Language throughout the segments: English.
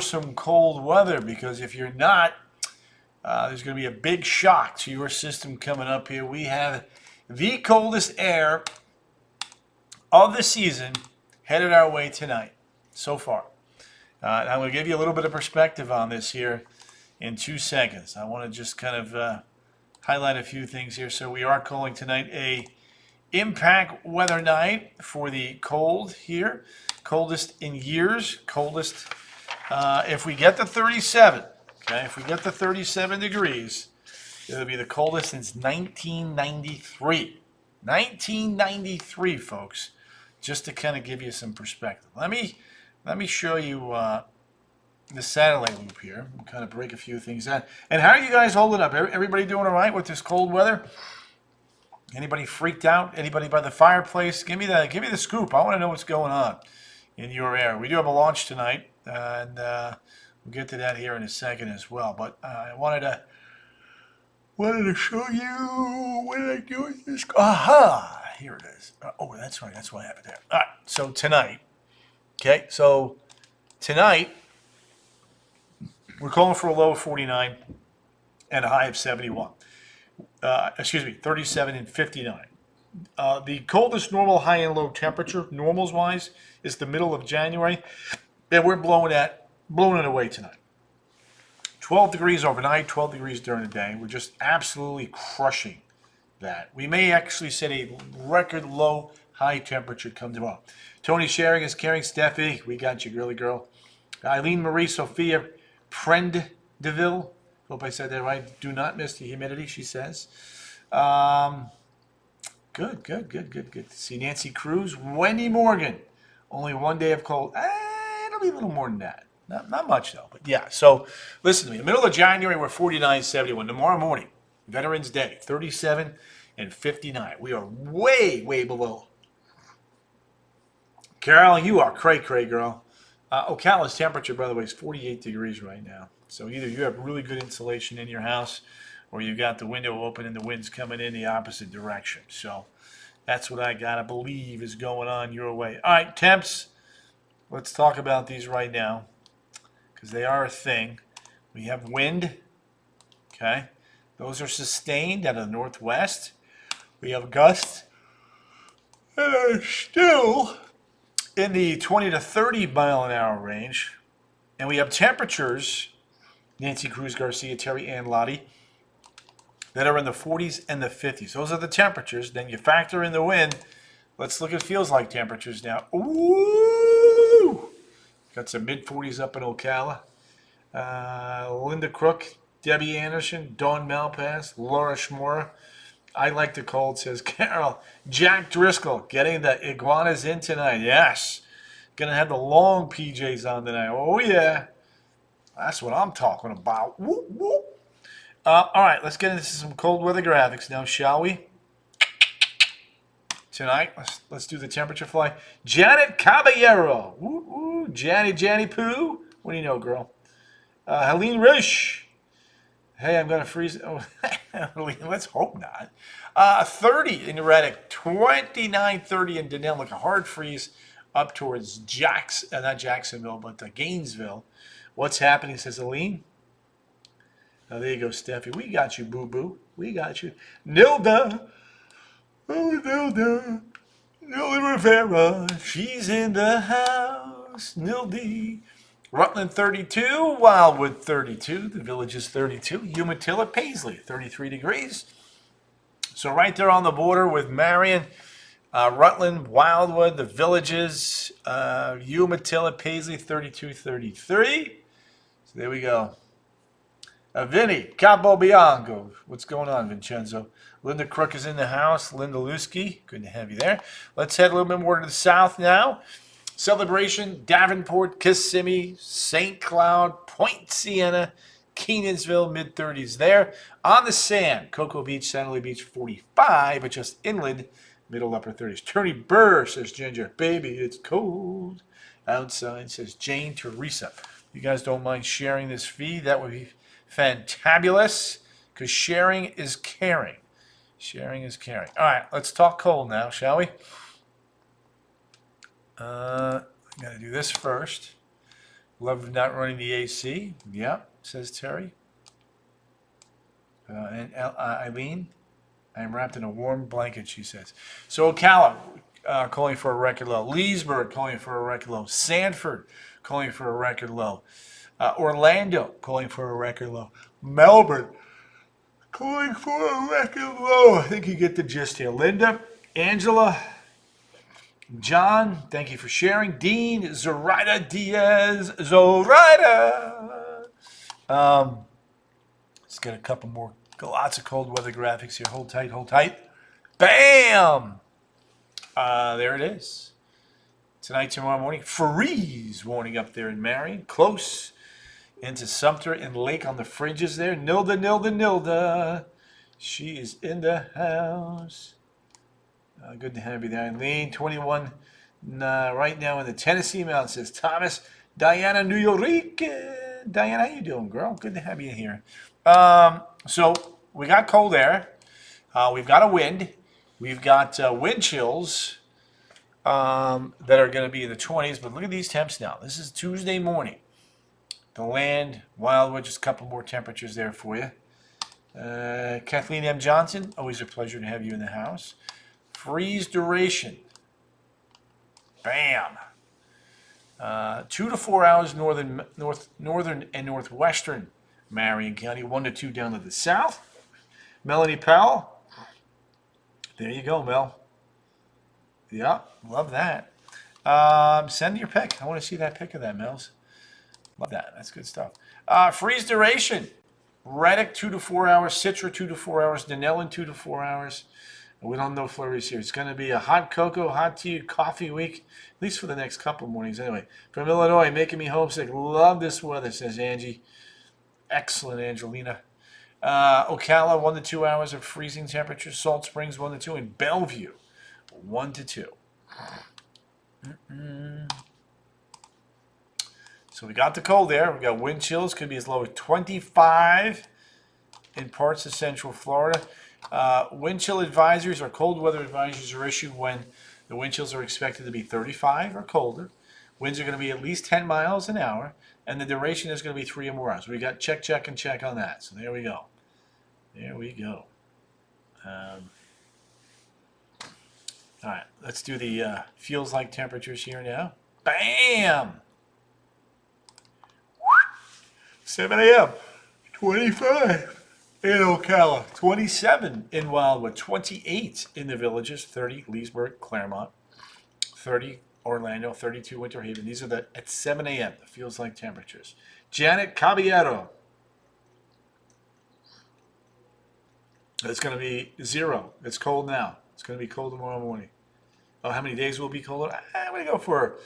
for some cold weather, because if you're not, there's going to be a big shock to your system coming up here. We have the coldest air of the season headed our way tonight so far. I'm going to give you a little bit of perspective on this here in 2 seconds. I want to just kind of highlight a few things here. So we are calling tonight a impact weather night for the cold here. Coldest in years. Coldest if we get to 37. Okay, if we get to 37 degrees, it'll be the coldest since 1993. 1993, folks. Just to kind of give you some perspective. Let me show you the satellite loop here. We'll kind of break a few things down. And how are you guys holding up? Everybody doing all right with this cold weather? Anybody freaked out? Anybody by the fireplace? Give me the scoop. I want to know what's going on in your area. We do have a launch tonight, and we'll get to that here in a second as well. But I wanted to show you what did I do with this? Aha! Here it is. Oh, that's right. That's what I have it there. All right. So tonight, okay. So tonight, we're calling for a low of 49 and a high of 71. 37 and 59. The coldest normal high and low temperature, normals wise, is the middle of January, and we're blowing it away tonight. 12 degrees overnight, 12 degrees during the day. We're just absolutely crushing that. We may actually set a record low high temperature come tomorrow. Tony Sharing is carrying. Steffi, we got you, girly girl. Eileen Marie Sophia Prendeville. Hope I said that right. Do not miss the humidity, she says. Good. See Nancy Cruz. Wendy Morgan. Only 1 day of cold. It'll be a little more than that. Not much, though. But yeah, so listen to me. In the middle of January, we're 49, 71. Tomorrow morning, Veterans Day, 37 and 59. We are way, way below. Carol, you are cray, girl. Ocala's temperature, by the way, is 48 degrees right now. So either you have really good insulation in your house, or you got the window open and the wind's coming in the opposite direction. So that's what I gotta believe is going on your way. All right, temps. Let's talk about these right now, because they are a thing. We have wind. Okay. Those are sustained out of the northwest. We have gusts that are still in the 20 to 30 mile an hour range. And we have temperatures, Nancy Cruz Garcia, Terry Ann Lottie, that are in the 40s and the 50s. Those are the temperatures. Then you factor in the wind. Let's look at feels like temperatures now. Ooh! Got some mid-40s up in Ocala. Linda Crook, Debbie Anderson, Dawn Malpass, Laura Schmora. I like the cold, says Carol. Jack Driscoll, getting the iguanas in tonight. Yes. Gonna have the long PJs on tonight. Oh, yeah. That's what I'm talking about. Whoop, whoop. All right, let's get into some cold weather graphics now, shall we? Tonight, let's do the temperature fly. Janet Caballero. Ooh, Janny Poo. What do you know, girl? Helene Risch. Hey, I'm going to freeze. Oh, let's hope not. 30 in Reddick, 29, 30 in Denell, like a hard freeze up towards not Jacksonville, but Gainesville. What's happening, says Helene. There you go, Steffi. We got you, boo-boo. We got you. Nilda. Oh, Nilda. Nilda Rivera. She's in the house. Nildy. Rutland 32, Wildwood 32, the Village is 32, Umatilla, Paisley 33 degrees. So right there on the border with Marion, Rutland, Wildwood, the Villages, Umatilla, Paisley 32, 33. So there we go. Vinny Capobianco, what's going on, Vincenzo? Linda Crook is in the house. Linda Lusky, good to have you there. Let's head a little bit more to the south now. Celebration, Davenport, Kissimmee, St. Cloud, Point Siena, Kenansville, mid-30s there. On the sand, Cocoa Beach, Sandy Beach, 45, but just inland, middle upper 30s. Tony Burr, says Ginger. Baby, it's cold outside, says Jane Teresa. You guys don't mind sharing this feed? That would be fantabulous, because sharing is caring. Sharing is caring. All right, let's talk cold now, shall we? I got to do this first. Love not running the AC. Yep, says Terry. And Eileen, I am wrapped in a warm blanket, she says. So Ocala, calling for a record low. Leesburg, calling for a record low. Sanford, calling for a record low. Orlando, calling for a record low. Melbourne, calling for a record low. I think you get the gist here. Linda, Angela, John, thank you for sharing. Dean, Zoraida Diaz, Zoraida. Let's get a couple more. Got lots of cold weather graphics here. Hold tight, hold tight. Bam! There it is. Tonight, tomorrow morning, freeze warning up there in Marion. Close into Sumter and Lake on the fringes there. Nilda, Nilda, Nilda. She is in the house. Good to have you there. Eileen, 21 right now in the Tennessee Mountains, says Thomas. Diana, New York. Diana, how you doing, girl? Good to have you here. So we got cold air. We've got a wind. We've got wind chills that are going to be in the 20s. But look at these temps now. This is Tuesday morning. The land, Wildwood, just a couple more temperatures there for you. Kathleen M. Johnson, always a pleasure to have you in the house. Freeze duration. Bam. 2 to 4 hours northern and northwestern Marion County. 1 to 2 down to the south. Melanie Powell. There you go, Mel. Yeah, love that. Send your pic. I want to see that pic of that, Mels. Love that. That's good stuff. Freeze duration. Reddick, 2 to 4 hours. Citra, 2 to 4 hours. Denellen, 2 to 4 hours. We don't know flurries here. It's going to be a hot cocoa, hot tea, coffee week, at least for the next couple mornings anyway. From Illinois, making me homesick. Love this weather, says Angie. Excellent, Angelina. Ocala, 1 to 2 hours of freezing temperature. Salt Springs, 1 to 2. And Bellevue, 1 to 2. So we got the cold air. We got wind chills. Could be as low as 25 in parts of central Florida. Wind chill advisories or cold weather advisories are issued when the wind chills are expected to be 35 or colder. Winds are going to be at least 10 miles an hour, and the duration is going to be 3 or more hours. We got check, check, and check on that. So there we go. There we go. All right, let's do the feels like temperatures here now. Bam! 7 a.m. 25. In Ocala, 27 in Wildwood, 28 in the Villages, 30 Leesburg, Claremont, 30 Orlando, 32 Winter Haven. These are at 7 a.m. It feels like temperatures. Janet Caballero. It's going to be 0. It's cold now. It's going to be cold tomorrow morning. Oh, how many days will be colder? I'm going to go for,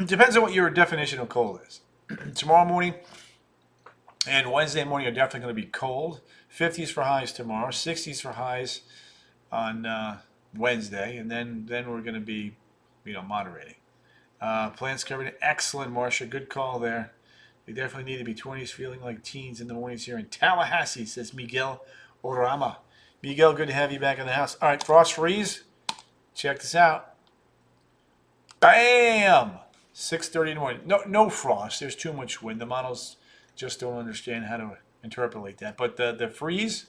depends on what your definition of cold is. Tomorrow morning and Wednesday morning are definitely going to be cold. 50s for highs tomorrow, 60s for highs on Wednesday, and then we're going to be, moderating. Plants covered. Excellent, Marcia. Good call there. They definitely need to be 20s, feeling like teens in the mornings here in Tallahassee, says Miguel Orama. Miguel, good to have you back in the house. All right, frost freeze. Check this out. Bam! 6:30 in the morning. No frost. There's too much wind. The models just don't understand how to interpolate that. But the freeze,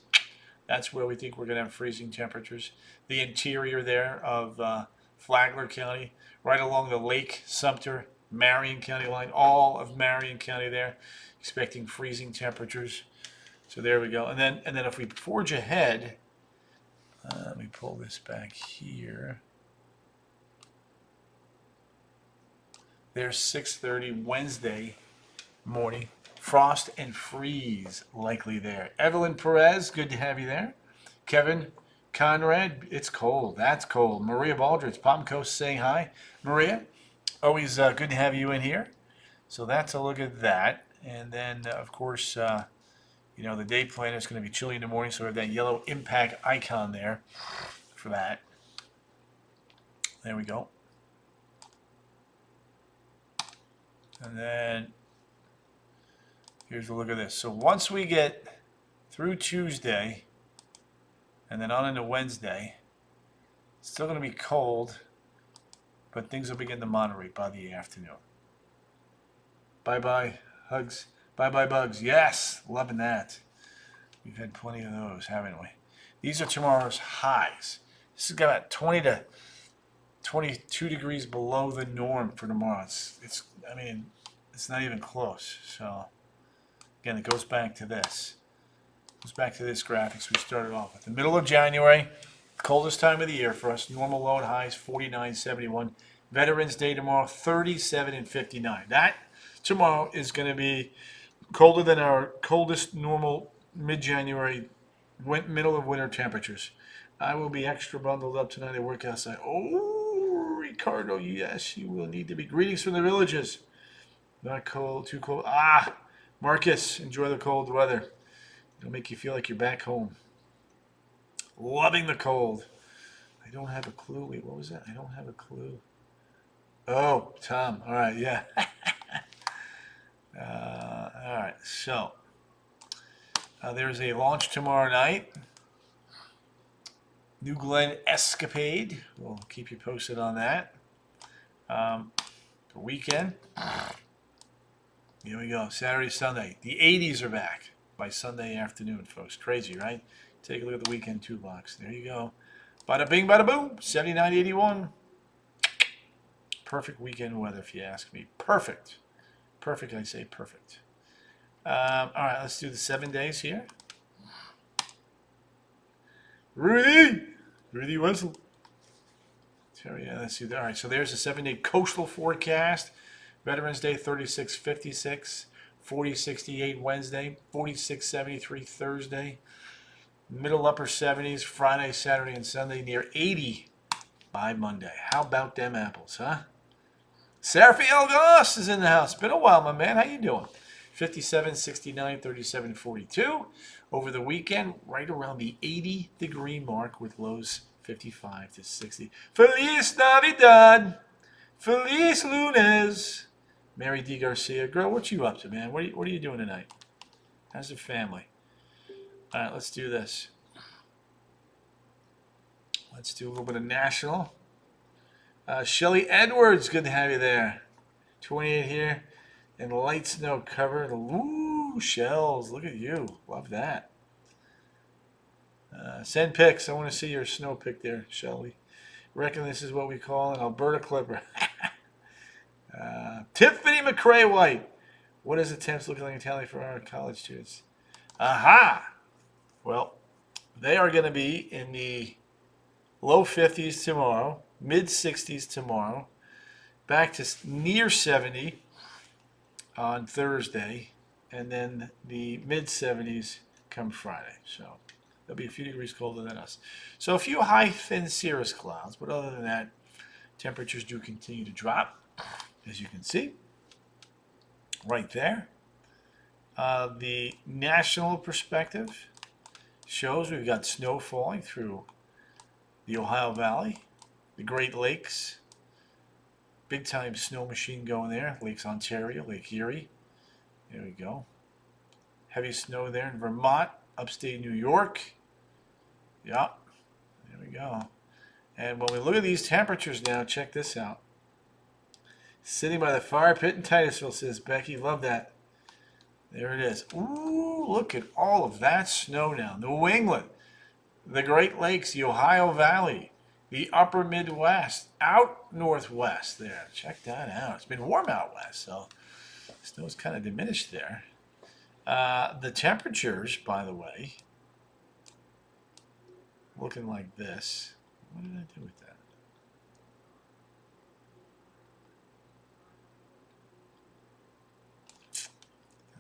that's where we think we're going to have freezing temperatures. The interior there of Flagler County, right along the Lake Sumter, Marion County line, all of Marion County there, expecting freezing temperatures. So there we go. And then if we forge ahead, let me pull this back here. There's 6:30 Wednesday morning. Frost and freeze likely there. Evelyn Perez, good to have you there. Kevin Conrad, it's cold. That's cold. Maria Baldridge, Palm Coast saying hi. Maria, always good to have you in here. So that's a look at that. And then, of course, the day planner is going to be chilly in the morning, so we have that yellow impact icon there for that. There we go. And then here's a look at this. So once we get through Tuesday and then on into Wednesday, it's still going to be cold, but things will begin to moderate by the afternoon. Bye-bye hugs. Bye-bye bugs. Yes, loving that. We've had plenty of those, haven't we? These are tomorrow's highs. This has got about 20 to 22 degrees below the norm for tomorrow. I mean, it's not even close. So, again, it goes back to this. It goes back to this graphics we started off with. The middle of January, coldest time of the year for us. Normal low and highs, 49, 71. Veterans Day tomorrow, 37 and 59. That tomorrow is going to be colder than our coldest normal mid-January, middle of winter temperatures. I will be extra bundled up tonight at work outside. Oh, Ricardo, yes, you will need to be. Greetings from the villages. Not cold, too cold. Ah, Marcus, enjoy the cold weather. It'll make you feel like you're back home. Loving the cold. I don't have a clue. Wait, what was that? I don't have a clue. Oh, Tom. All right, yeah. All right, so there's a launch tomorrow night. New Glen Escapade. We'll keep you posted on that. The weekend. Here we go. Saturday, Sunday. The 80s are back by Sunday afternoon, folks. Crazy, right? Take a look at the weekend 2 box. There you go. Bada bing, bada boom. 79, 81. Perfect weekend weather, if you ask me. Perfect. Perfect, I say perfect. All right, let's do the 7 days here. Rudy Wessel. Yeah, let's see. All right, so there's a 7-day coastal forecast. Veterans Day, 36-56. 40-68 Wednesday. 46-73 Thursday. Middle upper 70s Friday, Saturday, and Sunday. Near 80 by Monday. How about them apples, huh? Seraphy Elgos is in the house. Been a while, my man. How you doing? 57, 69, 37, 42. Over the weekend, right around the 80-degree mark with lows 55 to 60. Feliz Navidad. Feliz Lunes. Mary D. Garcia. Girl, what you up to, man? What are you doing tonight? How's the family? All right, let's do this. Let's do a little bit of national. Shelly Edwards, good to have you there. 28 here. And light snow cover. Ooh, shells. Look at you. Love that. Send pics. I want to see your snow pic there, Shelly. Reckon this is what we call an Alberta Clipper. Tiffany McCrae White. What is the temps looking like in tally for our college students? Aha! Well, they are going to be in the low 50s tomorrow, mid 60s tomorrow, back to near 70 on Thursday, and then the mid 70s come Friday. So they'll be a few degrees colder than us. So a few high, thin cirrus clouds, but other than that, temperatures do continue to drop, as you can see right there. The national perspective shows we've got snow falling through the Ohio Valley, the Great Lakes, big time snow machine going there, Lakes Ontario, Lake Erie, there we go. Heavy snow there in Vermont, upstate New York, yep, there we go. And when we look at these temperatures now, check this out. Sitting by the fire pit in Titusville, says Becky, love that. There it is. Ooh, look at all of that snow now. New England, the Great Lakes, the Ohio Valley, the upper Midwest, out northwest there. Check that out. It's been warm out west, so snow's kind of diminished there. The temperatures, by the way, looking like this. What did I do with that?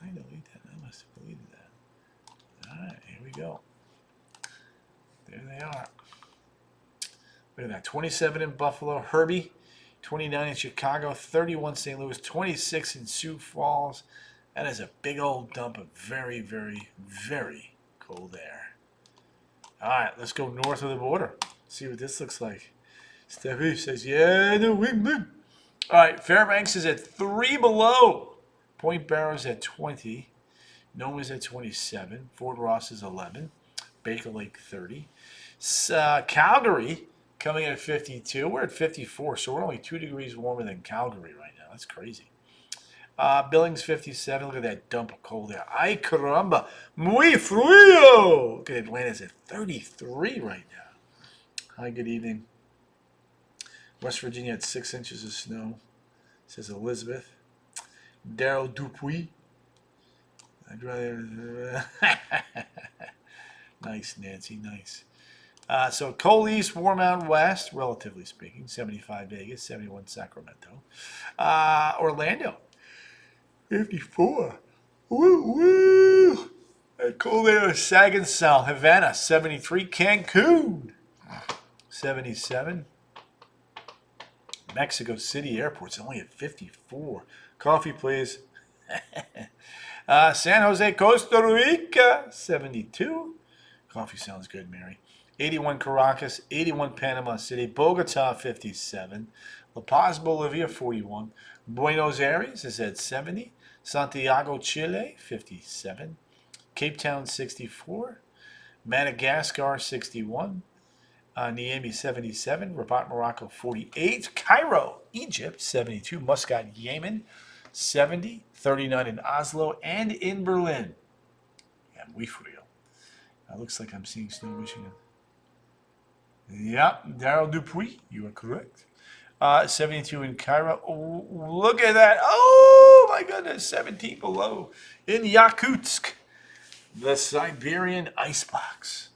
Did I delete that? I must have deleted that. All right, here we go. There they are. Look at that. 27 in Buffalo, Herbie. 29 in Chicago. 31 St. Louis. 26 in Sioux Falls. That is a big old dump of very, very, very cold air. All right, let's go north of the border. See what this looks like. Steffi says, yeah, New England. All right, Fairbanks is at 3 below. Point Barrow's at 20. Noma's at 27. Fort Ross is 11. Baker Lake 30. Calgary coming in at 52. We're at 54, so we're only 2 degrees warmer than Calgary right now. That's crazy. Billings 57. Look at that dump of cold there. Ay caramba. Muy frío. Look at Atlanta's at 33 right now. Hi, good evening. West Virginia had 6 inches of snow, says Elizabeth. Daryl Dupuis. I'd rather. Nice, Nancy, nice. So cold east, warm out west, relatively speaking. 75 Vegas, 71 Sacramento. Orlando, 54. Woo, woo. Cold air, Sagan South. Havana, 73. Cancun, 77. Mexico City Airport's only at 54. Coffee, please. San Jose, Costa Rica, 72. Coffee sounds good, Mary. 81 Caracas, 81 Panama City, Bogota, 57. La Paz, Bolivia, 41. Buenos Aires is at 70. Santiago, Chile, 57. Cape Town, 64. Madagascar, 61. Niamey, 77. Rabat, Morocco, 48. Cairo, Egypt, 72. Muscat, Yemen, 70. 39 in Oslo and in Berlin. Yeah, muy frío. Looks like I'm seeing snow, Michigan. Yep, Daryl Dupuis, you are correct. 72 in Cairo. Oh, look at that. Oh, my goodness, 17 below. In Yakutsk, the Siberian icebox.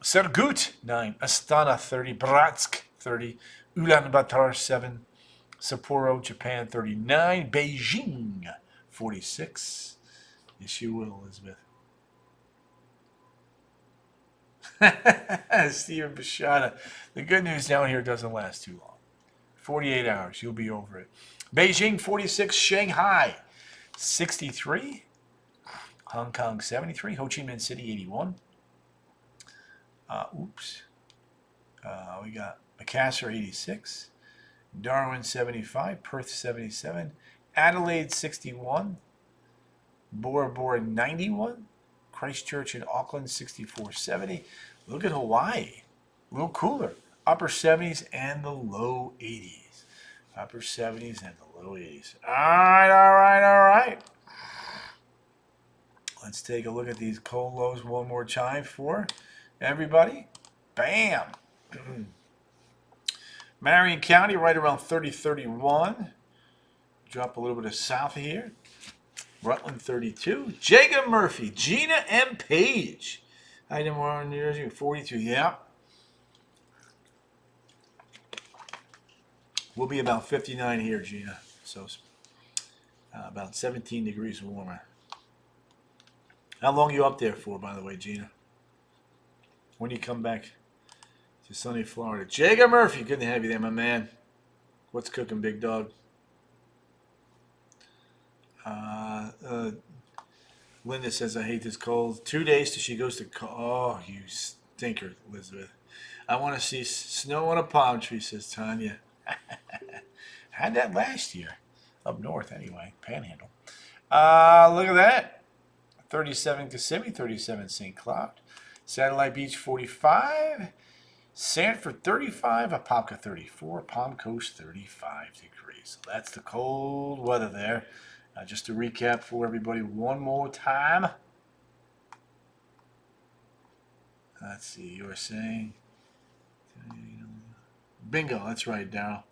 Surgut, 9. Astana, 30. Bratsk, 30. Ulaanbaatar, 7. Sapporo, Japan, 39. Beijing, 46. Yes, you will, Elizabeth. Stephen Bashada. The good news down here doesn't last too long. 48 hours. You'll be over it. Beijing, 46. Shanghai, 63. Hong Kong, 73. Ho Chi Minh City, 81. We got Makassar, 86. Darwin, 75. Perth, 77. Adelaide, 61. Bora Bora, 91. Christchurch and Auckland, 64-70. Look at Hawaii. A little cooler. Upper 70s and the low 80s. Upper 70s and the low 80s. All right. Let's take a look at these cold lows one more time for everybody. Bam. Marion County right around 30-31. Drop a little bit of south of here. Rutland, 32. Jacob Murphy, Gina M. Page. Hi, tomorrow in New Jersey, 42. Yeah. We'll be about 59 here, Gina. So about 17 degrees warmer. How long are you up there for, by the way, Gina? When do you come back to sunny Florida? Jacob Murphy, good to have you there, my man. What's cooking, big dog? Linda says, I hate this cold. 2 days till she goes to Oh, you stinker, Elizabeth. I want to see snow on a palm tree, says Tanya. Had that last year. Up north, anyway. Panhandle. Look at that. 37 Kissimmee, 37 St. Cloud. Satellite Beach, 45. Sanford, 35. Apopka, 34. Palm Coast, 35 degrees. So that's the cold weather there. Just to recap for everybody one more time. Let's see, you were saying. Bingo, that's right, Darryl.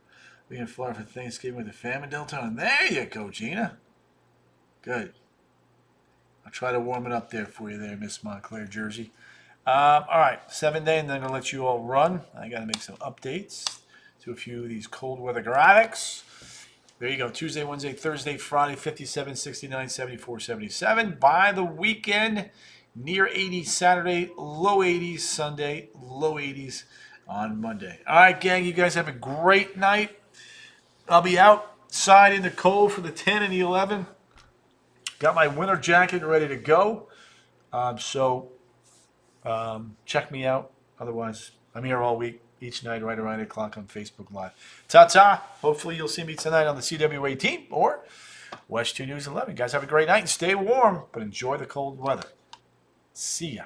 Being in Florida for Thanksgiving with the family, Deltona. There you go, Gina. Good. I'll try to warm it up there for you there, Miss Montclair, Jersey. All right, 7 day, and then I'm going to let you all run. I got to make some updates to a few of these cold weather graphics. There you go. Tuesday, Wednesday, Thursday, Friday, 57, 69, 74, 77. By the weekend, near 80 Saturday, low 80s Sunday, low 80s on Monday. All right, gang, you guys have a great night. I'll be outside in the cold for the 10 and the 11. Got my winter jacket ready to go. Check me out. Otherwise, I'm here all week. Each night right around 8 o'clock on Facebook Live. Ta-ta. Hopefully you'll see me tonight on the CWA team or West 2 News 11. Guys, have a great night and stay warm, but enjoy the cold weather. See ya.